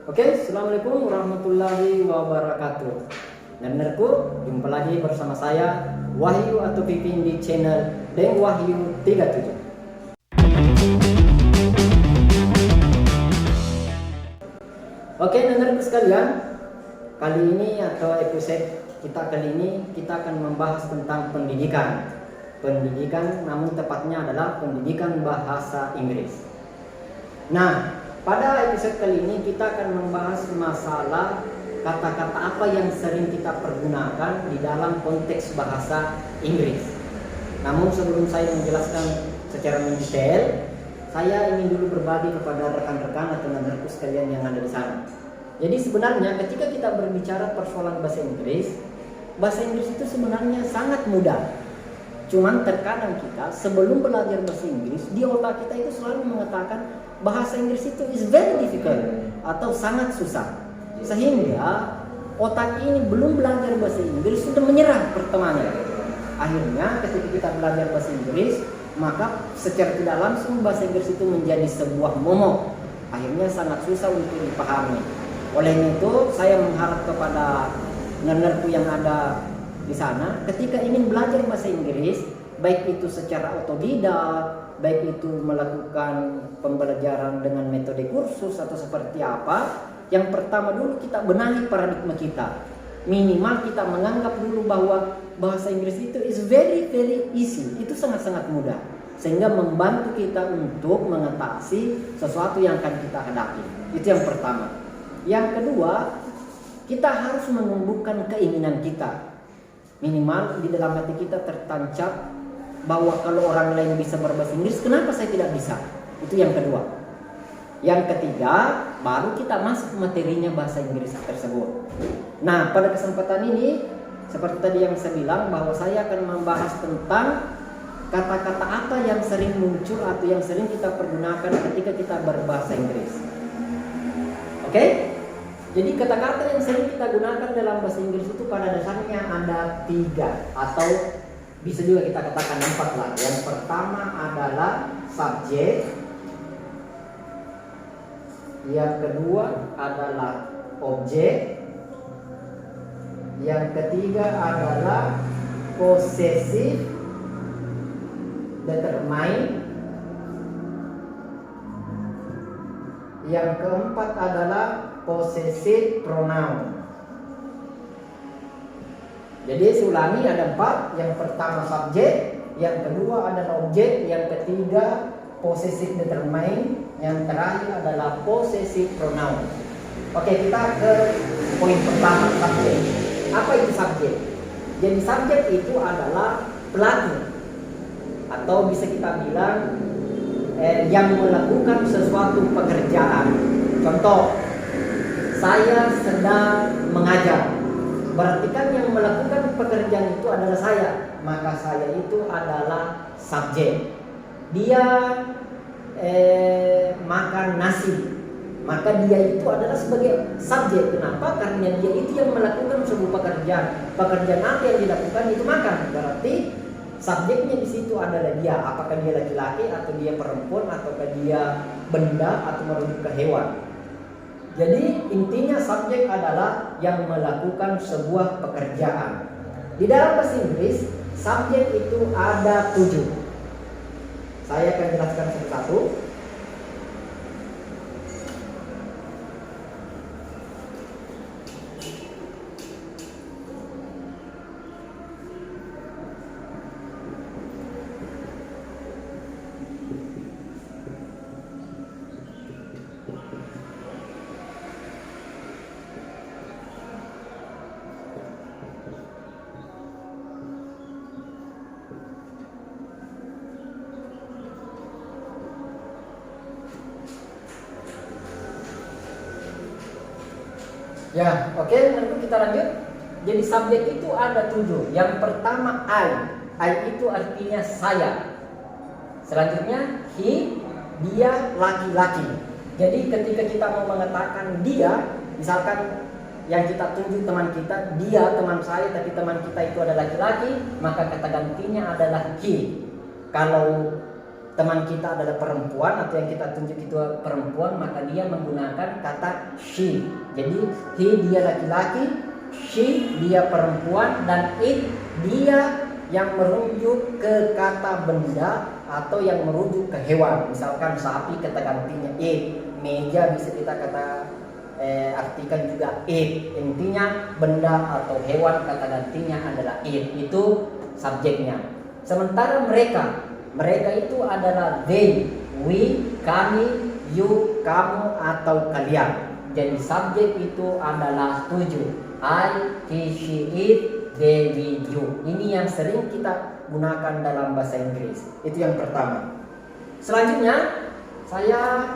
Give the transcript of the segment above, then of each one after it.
Oke, Assalamualaikum warahmatullahi wabarakatuh. Dengarku, jumpa lagi bersama saya Wahyu atau Pipin di channel Deng Wahyu 37. Oke, dengarku sekalian, kali ini atau episode kita kali ini kita akan membahas tentang pendidikan. Pendidikan, namun tepatnya adalah pendidikan bahasa Inggris. Nah, pada episode kali ini kita akan membahas masalah kata-kata apa yang sering kita pergunakan di dalam konteks bahasa Inggris. Namun sebelum saya menjelaskan secara mendetail, saya ingin dulu berbagi kepada rekan-rekan atau teman-temanku sekalian yang ada di sana. Jadi sebenarnya ketika kita berbicara persoalan bahasa Inggris itu sebenarnya sangat mudah. Cuman terkadang kita sebelum belajar bahasa Inggris, di otak kita itu selalu mengatakan bahasa Inggris itu is very difficult atau sangat susah, sehingga otak ini belum belajar bahasa Inggris sudah menyerah pertamanya. Akhirnya ketika kita belajar bahasa Inggris, maka secara tidak langsung bahasa Inggris itu menjadi sebuah momok, akhirnya sangat susah untuk dipahami. Oleh itu saya mengharap kepada nernerku yang ada di sana, ketika ingin belajar bahasa Inggris, baik itu secara otodidak, baik itu melakukan pembelajaran dengan metode kursus atau seperti apa, yang pertama dulu kita benahi paradigma kita. Minimal kita menganggap dulu bahwa bahasa Inggris itu is very easy, itu sangat-sangat mudah, sehingga membantu kita untuk mengatasi sesuatu yang akan kita hadapi. Itu yang pertama. Yang kedua, kita harus menumbuhkan keinginan kita. Minimal di dalam hati kita tertancap bahwa kalau orang lain bisa berbahasa Inggris, kenapa saya tidak bisa? Itu yang kedua. Yang ketiga, baru kita masuk materinya bahasa Inggris tersebut. Nah, pada kesempatan ini, seperti tadi yang saya bilang, bahwa saya akan membahas tentang kata-kata apa yang sering muncul atau yang sering kita pergunakan ketika kita berbahasa Inggris. Oke? Jadi kata-kata yang sering kita gunakan dalam bahasa Inggris itu pada dasarnya ada 3 atau bisa juga kita katakan 4 lah. Yang pertama adalah subjek, yang kedua adalah objek, yang ketiga adalah possessive determine, yang keempat adalah possessive pronoun. Jadi saya ulangi, ada 4. Yang pertama subjek, yang kedua adalah objek, yang ketiga possessive determine, yang terakhir adalah possessive pronoun. Oke, kita ke poin pertama, subjek. Apa itu subjek? Jadi subjek itu adalah pelaku, atau bisa kita bilang yang melakukan sesuatu pekerjaan. Contoh, saya sedang mengajar, berarti kan yang melakukan pekerjaan itu adalah saya, maka saya itu adalah subjek. Dia makan nasi, maka dia itu adalah sebagai subjek. Kenapa? Karena dia itu yang melakukan sebuah pekerjaan. Pekerjaan apa yang dilakukan itu makan. Berarti subjeknya di situ adalah dia. Apakah dia laki-laki atau dia perempuan ataukah dia benda atau merujuk ke hewan. Jadi intinya subjek adalah yang melakukan sebuah pekerjaan. Di dalam bahasa Inggris, subjek itu ada 7. Saya akan jelaskan satu-satu. Ya, oke, nanti kita lanjut. Jadi subjek itu ada 7. Yang pertama I itu artinya saya. Selanjutnya he, dia, laki-laki. Jadi ketika kita mau mengatakan dia, misalkan yang kita tuju teman kita, dia teman saya tapi teman kita itu adalah laki-laki, maka kata gantinya adalah he. Kalau teman kita adalah perempuan atau yang kita tunjuk itu perempuan, maka dia menggunakan kata she. Jadi he dia laki-laki, she dia perempuan, dan it dia yang merujuk ke kata benda atau yang merujuk ke hewan. Misalkan sapi kata gantinya it, meja bisa kita artikan juga it. Intinya benda atau hewan kata gantinya adalah it, itu subjeknya. Sementara mereka itu adalah they, we, kami, you, kamu, atau kalian. Jadi subjek itu adalah 7. I, he, she, it, they, we, you. Ini yang sering kita gunakan dalam bahasa Inggris. Itu yang pertama. Selanjutnya saya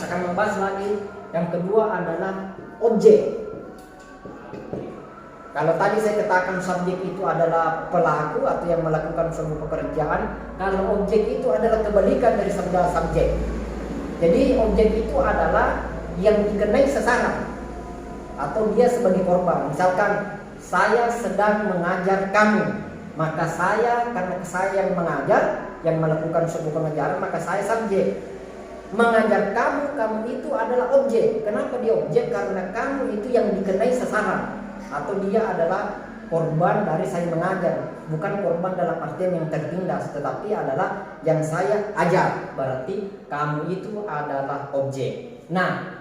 akan membahas lagi. Yang kedua adalah objek. Kalau tadi saya katakan subjek itu adalah pelaku atau yang melakukan sebuah pekerjaan, kalau objek itu adalah kebalikan dari subjek. Jadi objek itu adalah yang dikenai sasaran atau dia sebagai korban. Misalkan saya sedang mengajar kamu, maka karena saya yang mengajar, yang melakukan sebuah pengajaran, maka saya subjek. Mengajar kamu itu adalah objek. Kenapa dia objek? Karena kamu itu yang dikenai sasaran, atau dia adalah korban dari saya mengajar. Bukan korban dalam artian yang tertindas, tetapi adalah yang saya ajar. Berarti kamu itu adalah objek. Nah,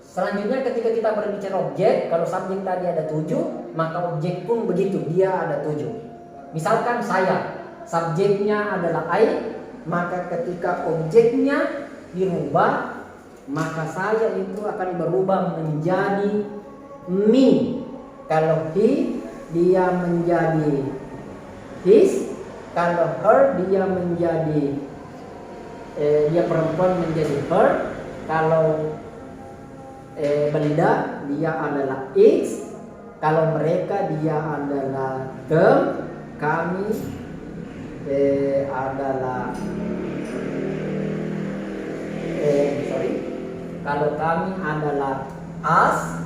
selanjutnya ketika kita berbicara objek, kalau subjek tadi ada 7, maka objek pun begitu, dia ada 7. Misalkan saya, subjeknya adalah I, maka ketika objeknya dirubah, maka saya itu akan berubah menjadi me. Kalau he, dia menjadi his. Kalau her, dia menjadi dia perempuan menjadi her. Kalau benda, dia adalah its. Kalau mereka, dia adalah them. Kami adalah kalau kami adalah us.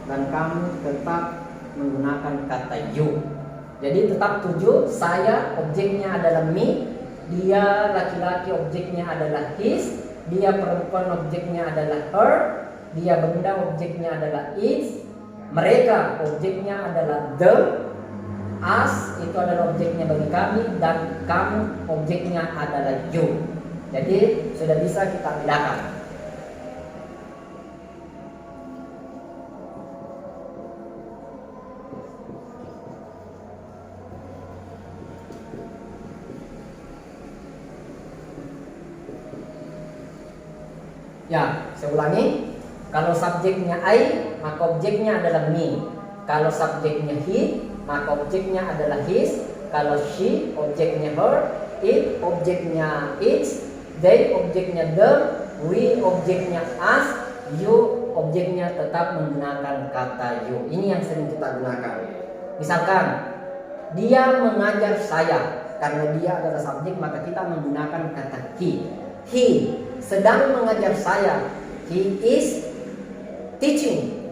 Dan kamu tetap menggunakan kata you. Jadi tetap 7. Saya objeknya adalah me, dia laki-laki objeknya adalah his, dia perempuan objeknya adalah her, dia benda objeknya adalah its, mereka objeknya adalah them, us itu adalah objeknya bagi kami, dan kamu objeknya adalah you. Jadi sudah bisa kita bedakan. Ya, saya ulangi. Kalau subjeknya I, maka objeknya adalah me. Kalau subjeknya he, maka objeknya adalah his. Kalau she, objeknya her. It, objeknya its. They, objeknya them. We, objeknya us. You, objeknya tetap menggunakan kata you. Ini yang sering kita gunakan. Misalkan dia mengajar saya, karena dia adalah subjek, maka kita menggunakan kata he. He sedang mengajar saya. He is teaching.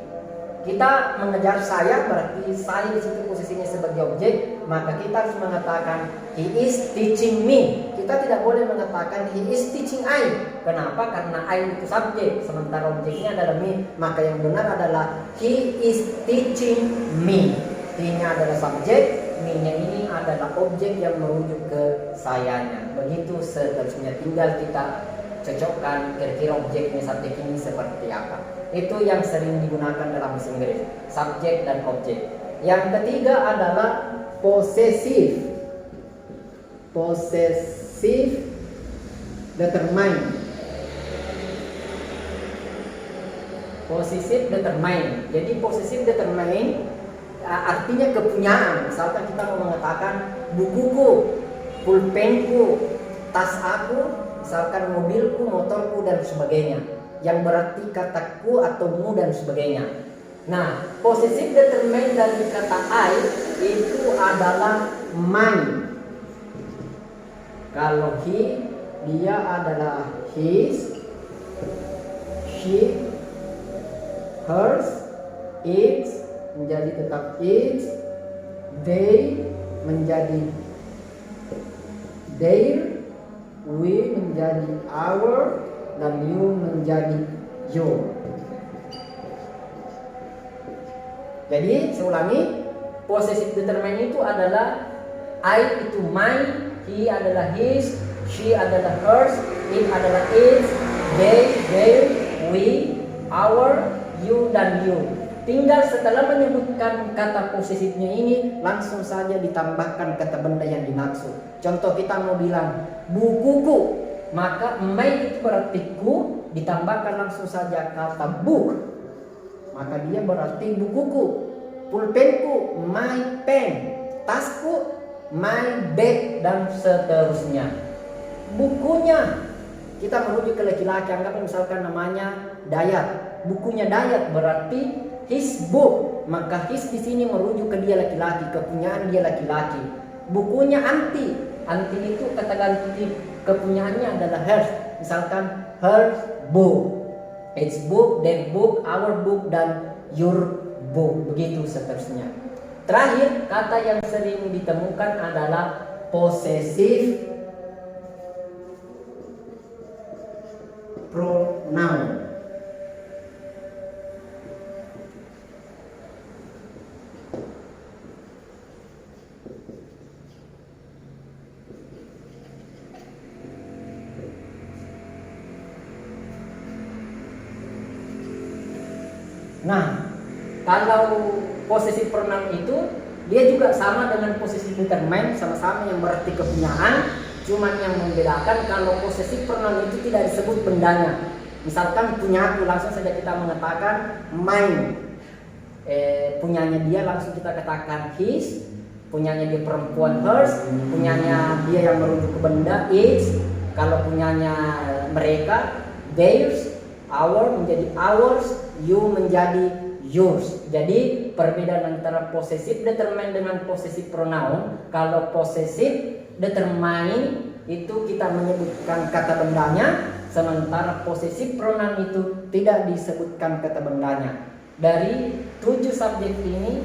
Kita mengajar saya, berarti saya di situ posisinya sebagai objek, maka kita harus mengatakan he is teaching me. Kita tidak boleh mengatakan he is teaching I. Kenapa? Karena I itu subjek, sementara objeknya adalah me. Maka yang benar adalah he is teaching me. He-nya adalah subjek, me-nya ini adalah objek yang merujuk ke sayanya. Begitu seterusnya, tinggal kita cocokkan kira-kira objeknya subjek ini seperti apa. Itu yang sering digunakan dalam bahasa Inggris, subjek dan objek. Yang ketiga adalah possessive. Possessive determine. Possessive determine. Jadi possessive determine artinya kepunyaan. Misalkan kita mau mengatakan bukuku, pulpenku, tas aku, misalkan mobilku, motorku, dan sebagainya, yang berarti kataku atau mu dan sebagainya. Nah, possessive determine dari kata I itu adalah mine. Kalau he, dia adalah his, she, hers, its menjadi tetap its, they menjadi their, we menjadi our, dan you menjadi your. Jadi saya ulangi, possessive determinant itu adalah I itu mine, he adalah his, she adalah hers, it adalah its, they, their, we, our, you, dan you. Tinggal setelah menyebutkan kata posesifnya ini, langsung saja ditambahkan kata benda yang dimaksud. Contoh kita mau bilang bukuku, maka my itu berarti ku, ditambahkan langsung saja kata book, maka dia berarti bukuku. Pulpenku, my pen. Tasku, my bag, dan seterusnya. Bukunya, kita merujuk ke laki-laki, anggap misalkan namanya Dayat. Bukunya Dayat berarti his book, maka his di sini merujuk ke dia laki-laki, kepunyaan dia laki-laki. Bukunya Anti, Anti itu kata ganti kepunyaannya adalah hers. Misalkan her book, its book, their book, our book, dan your book, begitu seterusnya. Terakhir, kata yang sering ditemukan adalah possessive pronoun. Nah, kalau possessive pronoun itu dia juga sama dengan possessive determinant, sama-sama yang berarti kepunyaan, cuman yang membedakan kalau possessive pronoun itu tidak disebut bendanya. Misalkan punyaku, langsung saja kita mengatakan mine. Punyanya dia langsung kita katakan his, punyanya dia perempuan hers, punyanya dia yang merujuk ke benda its, kalau punyanya mereka theirs, our menjadi ours, you menjadi yours. Jadi perbedaan antara possessive determinant dengan possessive pronoun, kalau possessive determinant itu kita menyebutkan kata bendanya, sementara possessive pronoun itu tidak disebutkan kata bendanya. Dari 7 subjek ini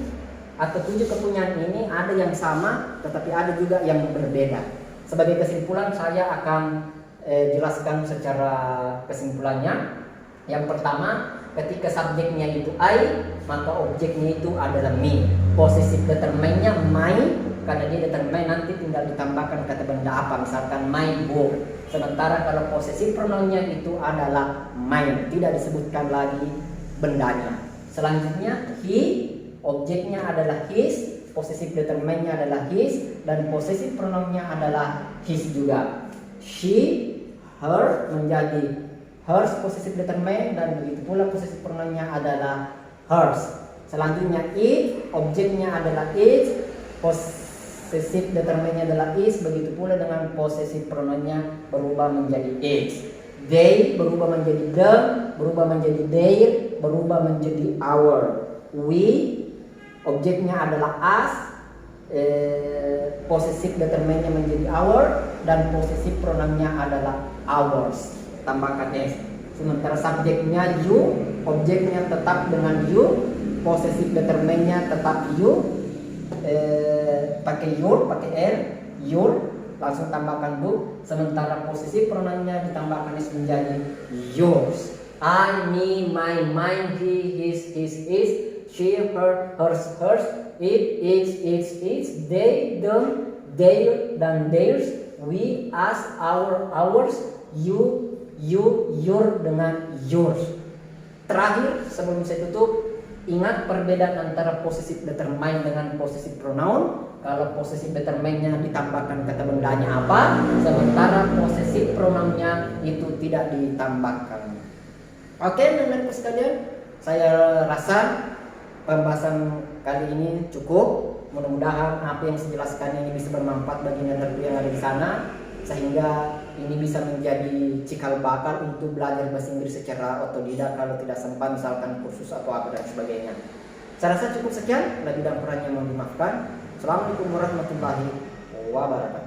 atau 7 kepunyaan ini ada yang sama, tetapi ada juga yang berbeda. Sebagai kesimpulan saya akan jelaskan secara kesimpulannya. Yang pertama, ketika subjeknya itu I, maka objeknya itu adalah me. Possessive determinantnya my, karena dia determine nanti tinggal ditambahkan kata benda apa, misalkan my book. Sementara kalau possessive pronounnya itu adalah mine, tidak disebutkan lagi bendanya. Selanjutnya he, objeknya adalah his, possessive determinantnya adalah his, dan possessive pronounnya adalah his juga. She, her menjadi hers possessive determinant, dan begitu pula possessive pronounnya adalah hers. Selanjutnya it, objeknya adalah it, possessive determinantnya adalah is, begitu pula dengan possessive pronounnya berubah menjadi its. They berubah menjadi them, berubah menjadi their, berubah menjadi our. We, objeknya adalah us, possessive determinantnya menjadi our, dan possessive pronounnya adalah ours, tambahkan s. Sementara subjeknya you, objeknya tetap dengan you, possessive determinantnya tetap you, pakai your, pakai r, your, langsung tambahkan book. Sementara possessive pronounnya ditambahkan s menjadi yours. I, me, my, mine, he, his, his, she, her, hers, hers, it, its, they, them, their, dan theirs, we, us, our, ours, you, your, dengan yours. Terakhir sebelum saya tutup, ingat perbedaan antara possessive determinant dengan possessive pronoun. Kalau possessive determinantnya ditambahkan kata bendanya apa, sementara possessive pronounnya itu tidak ditambahkan. Oke, teman-teman sekalian, saya rasa pembahasan kali ini cukup. Mudah-mudahan apa yang saya jelaskan ini bisa bermanfaat bagi teman-teman yang ada di sana, sehingga ini bisa menjadi cikal bakal untuk belajar bahasa Inggris secara otodidak kalau tidak sempat misalkan kursus atau apa dan sebagainya. Saya rasa cukup sekian, lebih dan kurangnya mohon dimaafkan. Assalamualaikum warahmatullahi wabarakatuh.